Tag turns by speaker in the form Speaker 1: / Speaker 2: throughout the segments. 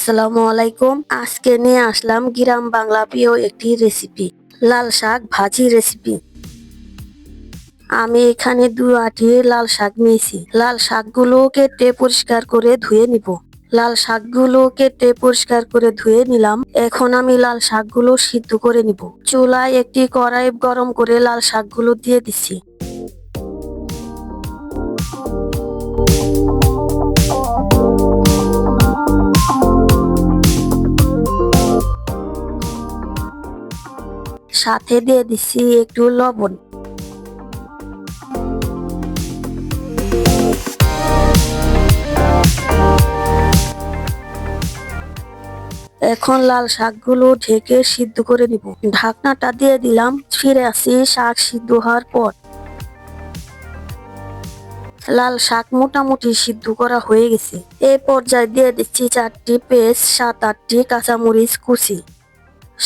Speaker 1: আসসালামু আলাইকুম। আজকে নিয়ে আসলাম গ্রাম বাংলা প্রিয় একটি রেসিপি, লাল শাক ভাজি রেসিপি। আমি এখানে 2 আঁটি লাল শাক নিয়েছি। লাল শাকগুলো কেটে পরিষ্কার করে ধুয়ে নিব। লাল শাকগুলো কেটে পরিষ্কার করে ধুয়ে নিলাম। এখন আমি লাল শাকগুলো সিদ্ধ করে নিব। চুলায় একটি কড়াই গরম করে লাল শাকগুলো দিয়ে দিচ্ছি। সাথে দিয়ে দিচ্ছি একটু লবণ। এখন লাল শাকগুলো ঢেকে সিদ্ধ করে নিব। ঢাকনাটা দিয়ে দিলাম। ফিরে আসি শাক সিদ্ধ হওয়ার পর। লাল শাক মোটামুটি সিদ্ধ করা হয়ে গেছে। এই পর্যায়ে দিয়ে দিচ্ছি 4টি পেঁয়াজ, 7-8টি কাঁচামরিচ কুচি।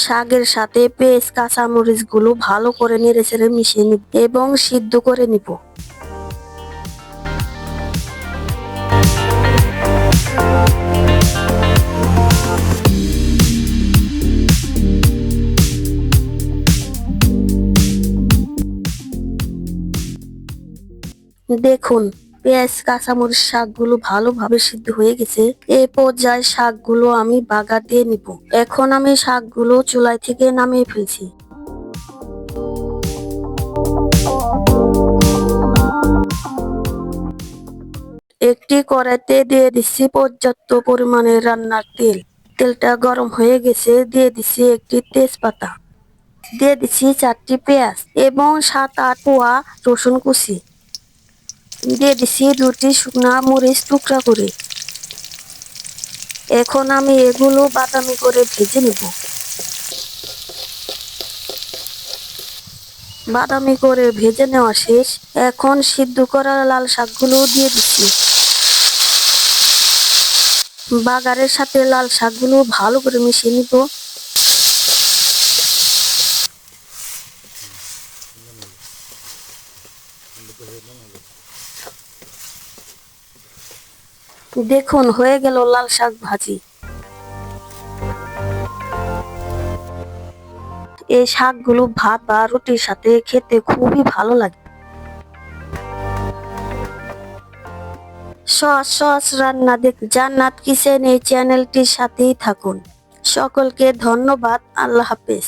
Speaker 1: শাকের সাথে পেঁয়াজ কাঁচামরিচ গুলো ভালো করে নেড়েচেড়ে মিশিয়ে নিব এবং সিদ্ধ করে নিব। দেখুন, পেঁয়াজ কাঁচামরিচ শাকগুলো ভালোভাবে সিদ্ধ হয়ে গেছে। এই পর্যায়ে শাকগুলো আমি বাগার দিয়ে নিব। এখন আমি শাকগুলো চুলায় থেকে নামিয়ে ফেলছি। একটি কড়াইতে দিয়ে দিচ্ছি পর্যাপ্ত পরিমাণে রান্নার তেল। তেলটা গরম হয়ে গেছে। দিয়ে দিচ্ছি একটি তেজপাতা। দিয়ে দিচ্ছি 4টি পেঁয়াজ এবং 7-8 কোয়া রসুন কুচি। দিয়ে দিচ্ছি 2টি শুকনা মরিচ টুকরা করে। এখন আমি এগুলো বাদামি করে ভেজে নেব। বাদামি করে ভেজে নেওয়া শেষ। এখন সিদ্ধ করা লাল শাকগুলো দিয়ে দিচ্ছি। বাগারের সাথে লাল শাকগুলো ভালো করে মিশিয়ে নিব। দেখুন, হয়ে গেল লাল শাক ভাজি। এই শাকগুলো ভাত বা রুটির সাথে খেতে খুবই ভালো লাগে। সহজ সহজ রান্না দেখতে জান্নাত কিচেন এই চ্যানেলটির সাথেই থাকুন। সকলকে ধন্যবাদ। আল্লাহ হাফেজ।